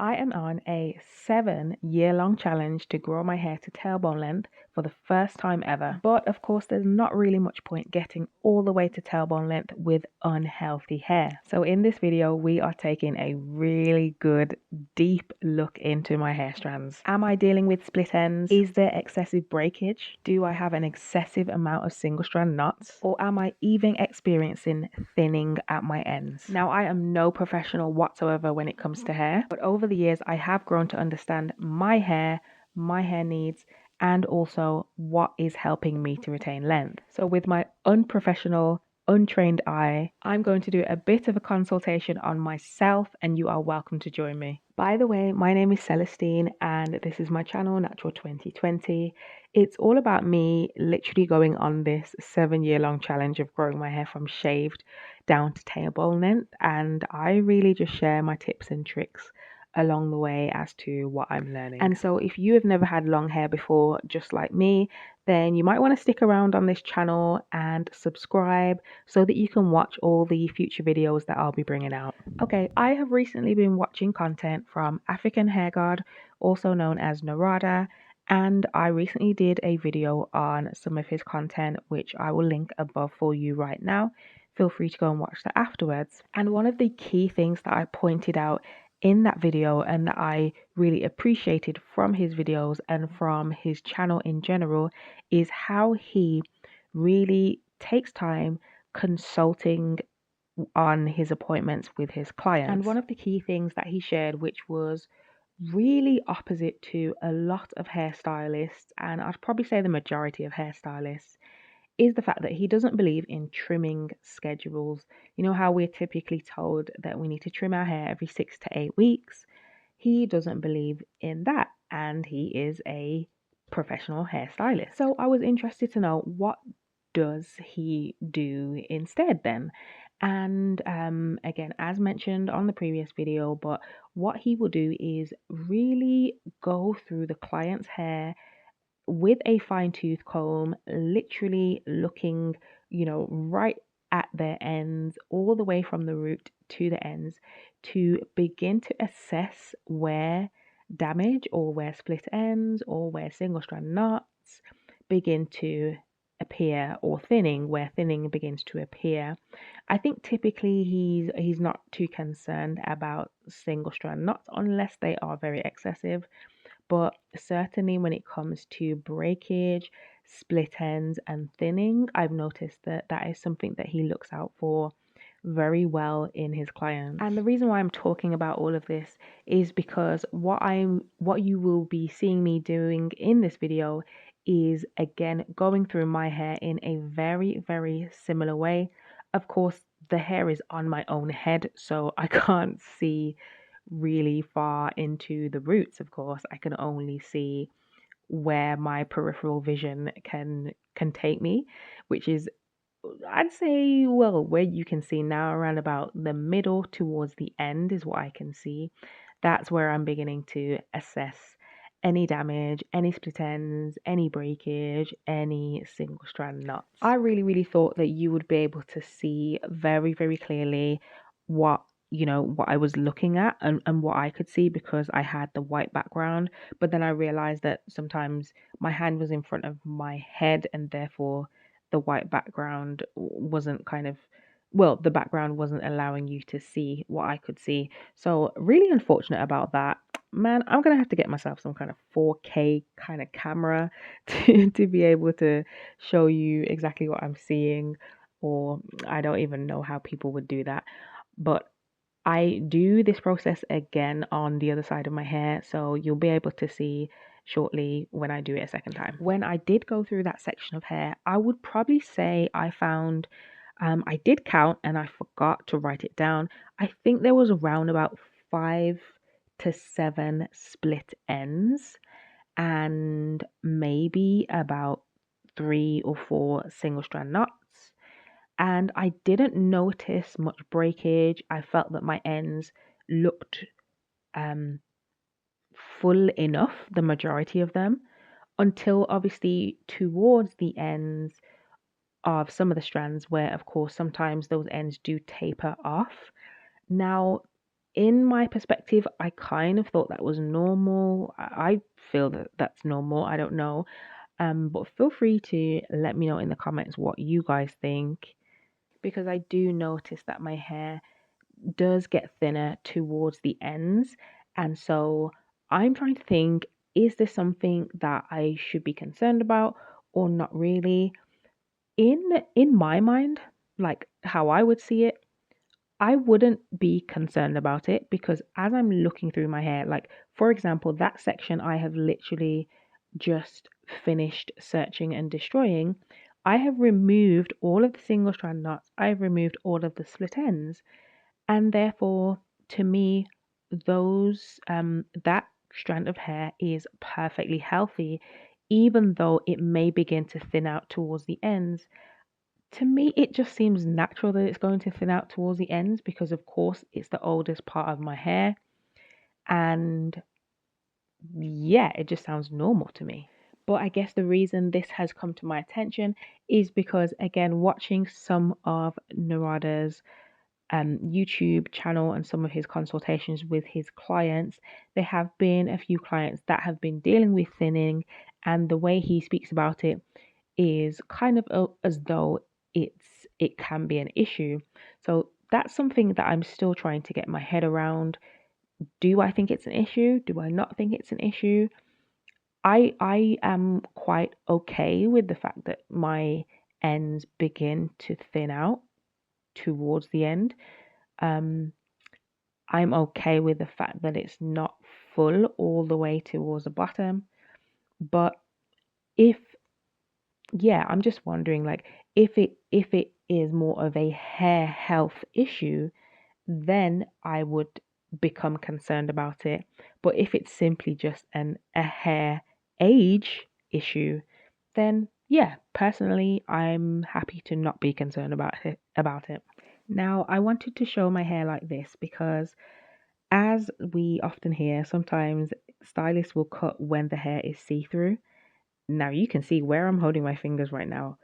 I am on a 7-year-long challenge to grow my hair to tailbone length for the first time ever. But of course, there's not really much point getting all the way to tailbone length with unhealthy hair. So in this video, we are taking a really good deep look into my hair strands. Am I dealing with split ends? Is there excessive breakage? Do I have an excessive amount of single strand knots? Or am I even experiencing thinning at my ends? Now, I am no professional whatsoever when it comes to hair, but over the years, I have grown to understand my hair needs, and also what is helping me to retain length. So with my unprofessional, untrained eye, I'm going to do a bit of a consultation on myself, and you are welcome to join me. By the way, my name is Celestine and this is my channel Natural 2020. It's all about me literally going on this 7-year-long challenge of growing my hair from shaved down to tailbone length, and I really just share my tips and tricks along the way as to what I'm learning. And so if you have never had long hair before, just like me, then you might want to stick around on this channel and subscribe so that you can watch all the future videos that I'll be bringing out. Okay, I have recently been watching content from African Hair God, also known as Narada, and I recently did a video on some of his content, which I will link above for you right now. Feel free to go and watch that afterwards. And one of the key things that I pointed out in that video and that I really appreciated from his videos and from his channel in general is how he really takes time consulting on his appointments with his clients. And one of the key things that he shared, which was really opposite to a lot of hairstylists, and I'd probably say the majority of hairstylists, is the fact that he doesn't believe in trimming schedules. You know how we're typically told that we need to trim our hair every 6 to 8 weeks? He doesn't believe in that, and he is a professional hairstylist. So I was interested to know, what does he do instead then? And again, as mentioned on the previous video, but what he will do is really go through the client's hair with a fine-tooth comb, literally looking, right at their ends, all the way from the root to the ends, to begin to assess where damage or where split ends or where single strand knots begin to appear, or thinning, where thinning begins to appear. I think typically he's not too concerned about single strand knots unless they are very excessive. But certainly when it comes to breakage, split ends, and thinning, I've noticed that that is something that he looks out for very well in his clients. And the reason why I'm talking about all of this is because what you will be seeing me doing in this video is, again, going through my hair in a very, very similar way. Of course, the hair is on my own head, so I can't see really far into the roots. Of course, I can only see where my peripheral vision can take me, which is, I'd say, well, where you can see now, around about the middle towards the end is what I can see. That's where I'm beginning to assess any damage, any split ends, any breakage, any single strand knots. I really, really thought that you would be able to see very, very clearly what what I was looking at, and what I could see, because I had the white background. But then I realized that sometimes my hand was in front of my head, and therefore the white background wasn't the background wasn't allowing you to see what I could see. So really unfortunate about that. Man, I'm gonna have to get myself some kind of 4K kind of camera to be able to show you exactly what I'm seeing, or I don't even know how people would do that. But I do this process again on the other side of my hair, so you'll be able to see shortly when I do it a second time. When I did go through that section of hair, I would probably say I found, I did count and I forgot to write it down. I think there was around about 5 to 7 split ends, and maybe about 3 or 4 single strand knots. And I didn't notice much breakage. I felt that my ends looked um, full enough, the majority of them, until obviously towards the ends of some of the strands, where of course sometimes those ends do taper off. Now, in my perspective, I kind of thought that was normal. I feel that that's normal. I don't know. But feel free to let me know in the comments what you guys think, because I do notice that my hair does get thinner towards the ends. And so I'm trying to think, is this something that I should be concerned about or not really? In my mind, like how I would see it, I wouldn't be concerned about it, because as I'm looking through my hair, like for example, that section I have literally just finished searching and destroying, I have removed all of the single strand knots, I've removed all of the split ends, and therefore to me those that strand of hair is perfectly healthy, even though it may begin to thin out towards the ends. To me, it just seems natural that it's going to thin out towards the ends, because, of course, it's the oldest part of my hair. And yeah, it just sounds normal to me. But I guess the reason this has come to my attention is because, again, watching some of Narada's YouTube channel and some of his consultations with his clients, there have been a few clients that have been dealing with thinning, and the way he speaks about it is kind of as though it can be an issue. So that's something that I'm still trying to get my head around. Do I think it's an issue? Do I not think it's an issue? I am quite okay with the fact that my ends begin to thin out towards the end. Um, I'm okay with the fact that it's not full all the way towards the bottom. But if yeah, I'm just wondering, like, if it is more of a hair health issue, then I would become concerned about it. But if it's simply just a hair age issue, then yeah, personally, I'm happy to not be concerned about it. Now, I wanted to show my hair like this because, as we often hear, sometimes stylists will cut when the hair is see-through. Now you can see where I'm holding my fingers right now,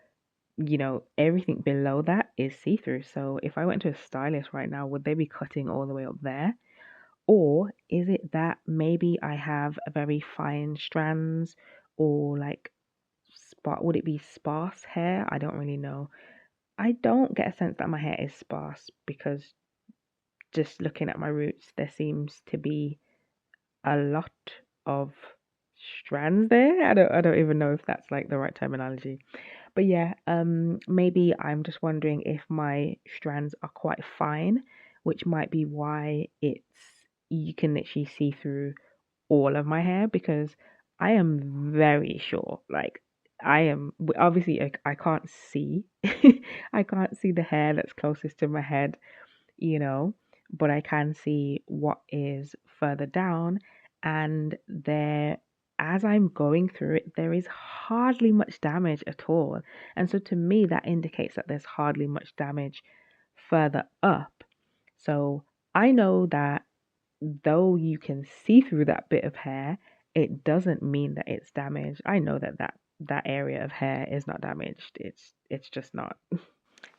everything below that is see-through. So if I went to a stylist right now, would they be cutting all the way up there? Or is it that maybe I have a very fine strands, or like would it be sparse hair? I don't really know. I don't get a sense that my hair is sparse, because just looking at my roots, there seems to be a lot of strands there. I don't even know if that's like the right terminology. But yeah, maybe I'm just wondering if my strands are quite fine, which might be why you can literally see through all of my hair, because I am very sure, like I am obviously I can't see I can't see the hair that's closest to my head, you know, but I can see what is further down, and there, as I'm going through it, there is hardly much damage at all. And so to me, that indicates that there's hardly much damage further up. So I know that though you can see through that bit of hair, it doesn't mean that it's damaged. I know that area of hair is not damaged. It's just not.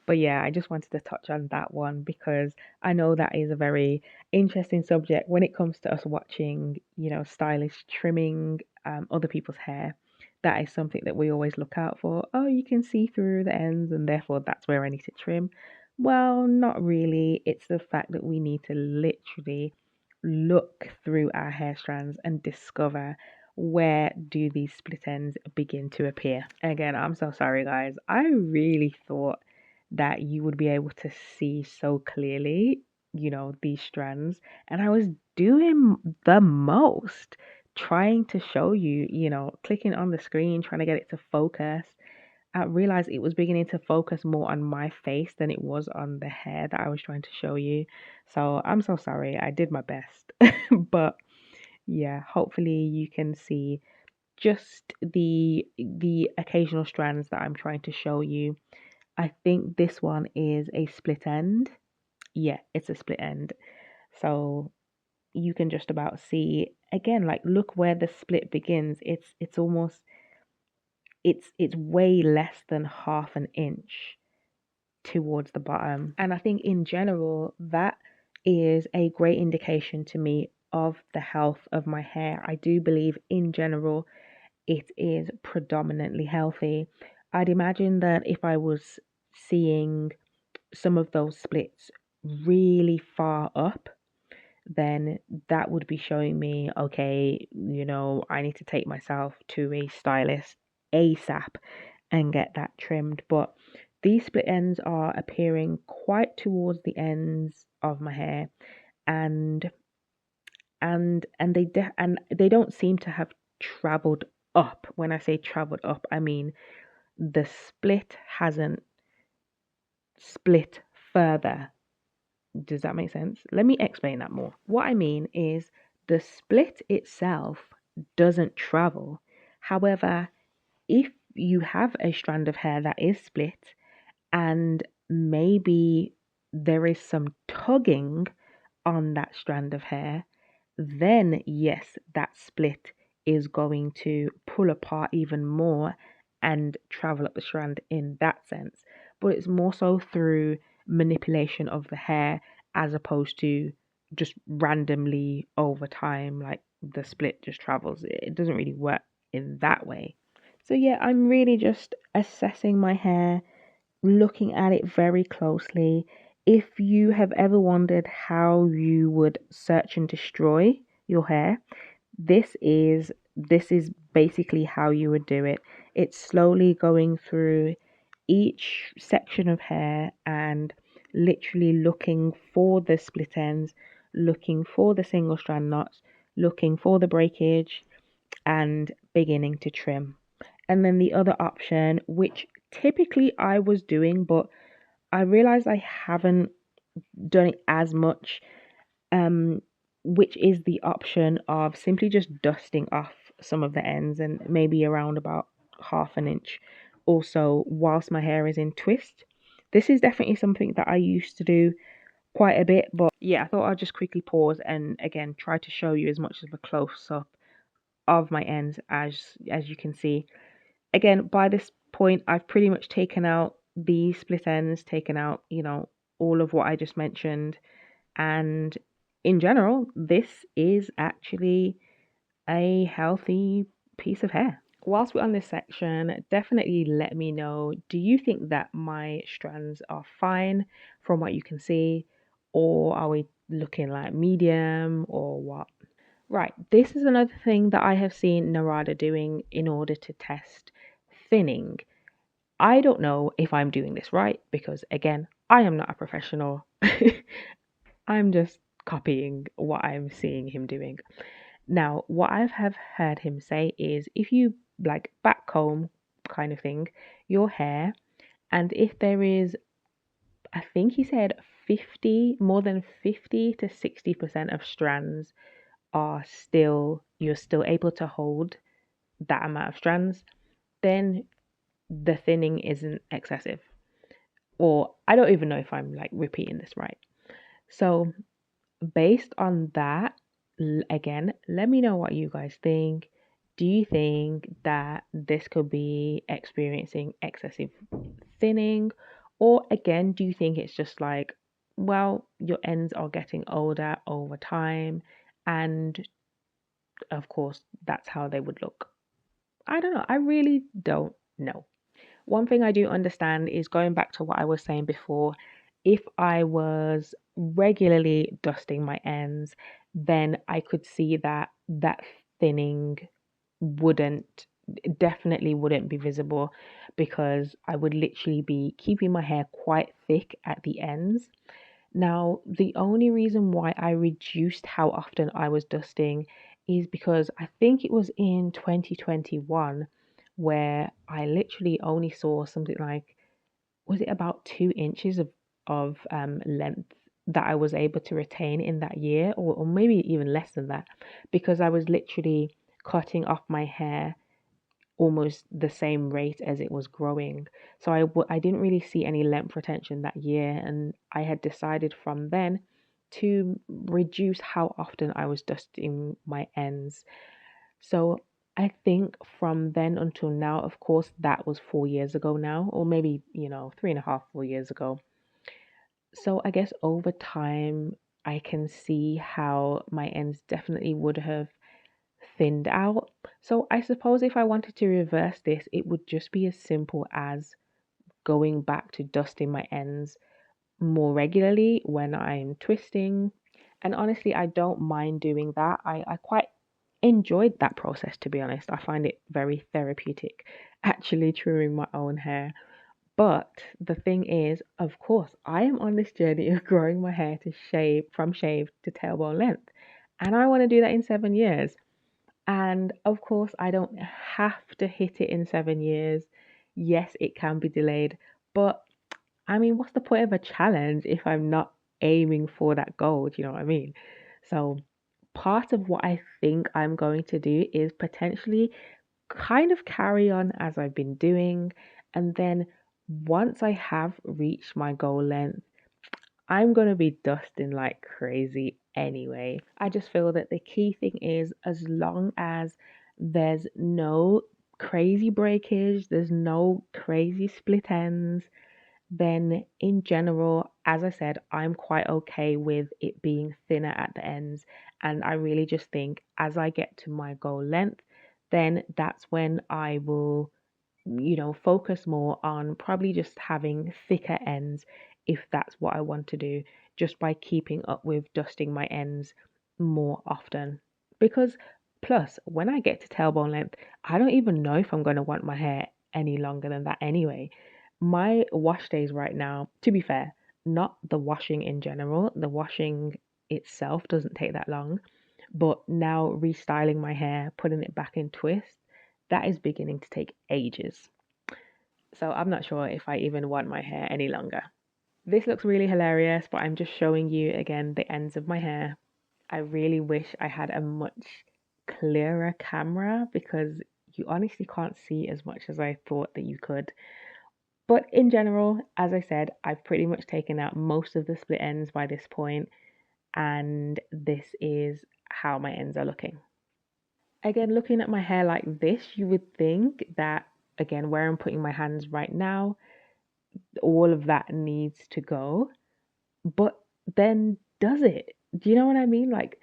But yeah, I just wanted to touch on that one, because I know that is a very interesting subject when it comes to us watching, stylish trimming other people's hair. That is something that we always look out for. Oh, you can see through the ends, and therefore that's where I need to trim. Well, not really. It's the fact that we need to literally look through our hair strands and discover, where do these split ends begin to appear. Again, I'm so sorry, guys. I really thought that you would be able to see so clearly, these strands. And I was doing the most, trying to show you, clicking on the screen, trying to get it to focus. I realized it was beginning to focus more on my face than it was on the hair that I was trying to show you. So I'm so sorry. I did my best. But yeah, hopefully you can see just the occasional strands that I'm trying to show you. I think this one is a split end. Yeah, it's a split end. So you can just about see, again, like, look where the split begins. It's almost, it's way less than half an inch towards the bottom. And I think in general that is a great indication to me of the health of my hair. I do believe in general it is predominantly healthy. I'd imagine that if I was seeing some of those splits really far up, then that would be showing me, okay, I need to take myself to a stylist ASAP and get that trimmed. But these split ends are appearing quite towards the ends of my hair, and and they don't seem to have traveled up. When I say traveled up, I mean the split hasn't split further. Does that make sense? Let me explain that more. What I mean is the split itself doesn't travel. However, if you have a strand of hair that is split and maybe there is some tugging on that strand of hair, then yes, that split is going to pull apart even more and travel up the strand in that sense. But it's more so through manipulation of the hair as opposed to just randomly over time, like the split just travels. It doesn't really work in that way. So, yeah, I'm really just assessing my hair, looking at it very closely. If you have ever wondered how you would search and destroy your hair, this is basically how you would do it. It's slowly going through each section of hair and literally looking for the split ends, looking for the single strand knots, looking for the breakage, and beginning to trim. And then the other option, which typically I was doing, but I realized I haven't done it as much, um, which is the option of simply just dusting off some of the ends and maybe around about half an inch also whilst my hair is in twist. This is definitely something that I used to do quite a bit, but yeah, I thought I'd just quickly pause and again try to show you as much of a close up of my ends as you can see. Again, by this point, I've pretty much taken out the split ends, taken out, all of what I just mentioned. And in general, this is actually a healthy piece of hair. Whilst we're on this section, definitely let me know, do you think that my strands are fine from what you can see? Or are we looking like medium or what? Right, this is another thing that I have seen Narada doing in order to test thinning. I don't know if I'm doing this right because, again, I am not a professional. I'm just copying what I'm seeing him doing. Now, what I have heard him say is if you like back comb kind of thing your hair, and if there is, I think he said 50, more than 50 to 60% of strands you're still able to hold that amount of strands, then the thinning isn't excessive. Or I don't even know if I'm like repeating this right. So, based on that, again, let me know what you guys think. Do you think that this could be experiencing excessive thinning? Or again, do you think it's just like, well, your ends are getting older over time, and of course, that's how they would look? I don't know. I really don't know. One thing I do understand is going back to what I was saying before, if I was regularly dusting my ends, then I could see that that thinning wouldn't definitely wouldn't be visible because I would literally be keeping my hair quite thick at the ends. Now, the only reason why I reduced how often I was dusting is because I think it was in 2021 where I literally only saw something like, was it about 2 inches of length that I was able to retain in that year, or maybe even less than that, because I was literally cutting off my hair almost the same rate as it was growing. So I didn't really see any length retention that year, and I had decided from then to reduce how often I was dusting my ends. So I think from then until now, of course, that was 4 years ago now, or maybe, 3.5, 4 years ago. So I guess over time, I can see how my ends definitely would have thinned out. So I suppose if I wanted to reverse this, it would just be as simple as going back to dusting my ends more regularly when I'm twisting. And honestly, I don't mind doing that. I quite enjoyed that process, to be honest. I find it very therapeutic actually trimming my own hair. But the thing is, of course, I am on this journey of growing my hair to shave from shaved to tailbone length. And I want to do that in 7 years. And of course, I don't have to hit it in 7 years. Yes, it can be delayed. But I mean, what's the point of a challenge if I'm not aiming for that goal? Do you know what I mean? So, part of what I think I'm going to do is potentially kind of carry on as I've been doing. And then once I have reached my goal length, I'm going to be dusting like crazy anyway. I just feel that the key thing is as long as there's no crazy breakage, there's no crazy split ends, then in general, as I said, I'm quite okay with it being thinner at the ends. And I really just think as I get to my goal length, then that's when I will, focus more on probably just having thicker ends if that's what I want to do, just by keeping up with dusting my ends more often. Because plus, when I get to tailbone length, I don't even know if I'm going to want my hair any longer than that anyway. My wash days right now, to be fair, not the washing in general, the washing itself doesn't take that long, but now restyling my hair, putting it back in twist, that is beginning to take ages. So I'm not sure if I even want my hair any longer. This looks really hilarious, but I'm just showing you again the ends of my hair. I really wish I had a much clearer camera because you honestly can't see as much as I thought that you could. But in general, as I said, I've pretty much taken out most of the split ends by this point, and this is how my ends are looking. Again, looking at my hair like this, you would think that, again, where I'm putting my hands right now, all of that needs to go. But then does it? Do you know what I mean? Like,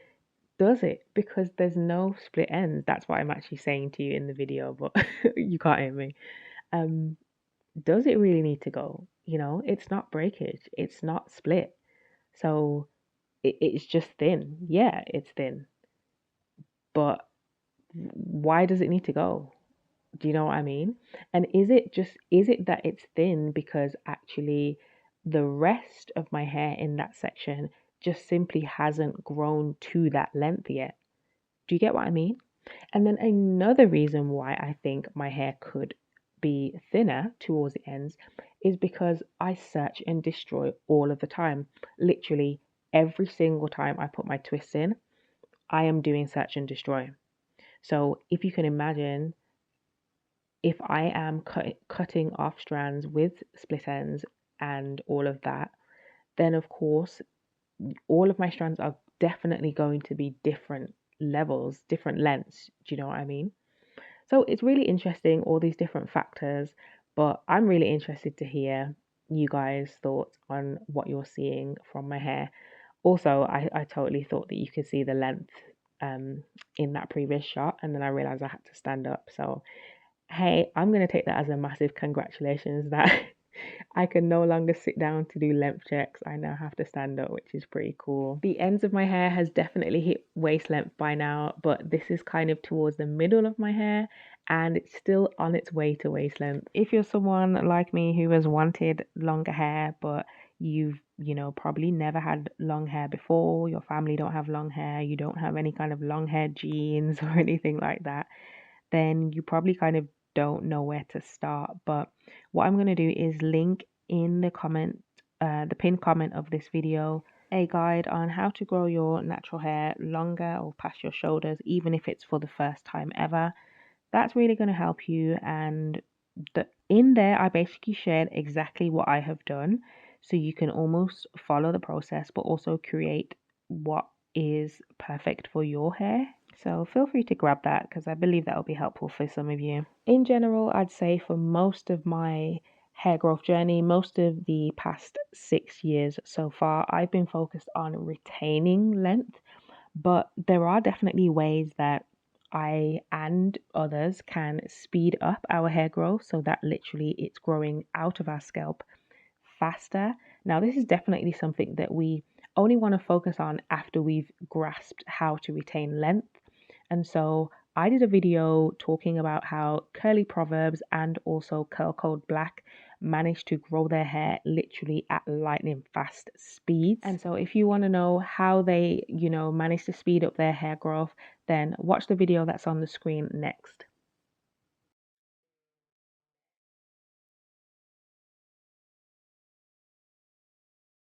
does it? Because there's no split ends. That's what I'm actually saying to you in the video, but you can't hear me. Um, does it really need to go? It's not breakage, it's not split. So it's just thin. Yeah, it's thin. But why does it need to go? Do you know what I mean? And is it that it's thin because actually the rest of my hair in that section just simply hasn't grown to that length yet? Do you get what I mean? And then another reason why I think my hair could be thinner towards the ends is because I search and destroy all of the time. Literally every single time I put my twists in, I am doing search and destroy. So if you can imagine, if I am cutting off strands with split ends and all of that, then of course all of my strands are definitely going to be different levels, different lengths. Do you know what I mean? So it's really interesting, all these different factors, but I'm really interested to hear you guys' thoughts on what you're seeing from my hair. Also, I totally thought that you could see the length um, in that previous shot, and then I realized I had to stand up. So hey, I'm going to take that as a massive congratulations that I can no longer sit down to do length checks. I now have to stand up, which is pretty cool. The ends of my hair has definitely hit waist length by now, but this is kind of towards the middle of my hair and it's still on its way to waist length. If you're someone like me who has wanted longer hair, but you've, probably never had long hair before, your family don't have long hair, you don't have any kind of long hair genes or anything like that, then you probably kind of don't know where to start. But what I'm going to do is link in the comment, the pinned comment of this video, a guide on how to grow your natural hair longer or past your shoulders, even if it's for the first time ever. That's really going to help you. And in there, I basically shared exactly what I have done. So you can almost follow the process, but also create what is perfect for your hair. So feel free to grab that because I believe that will be helpful for some of you. In general, I'd say for most of my hair growth journey, most of the past 6 years so far, I've been focused on retaining length, but there are definitely ways that I and others can speed up our hair growth so that literally it's growing out of our scalp faster. Now, this is definitely something that we only want to focus on after we've grasped how to retain length. And so I did a video talking about how Curly Proverbs and also Curl Code Black managed to grow their hair literally at lightning fast speeds. And so if you want to know how they, managed to speed up their hair growth, then watch the video that's on the screen next.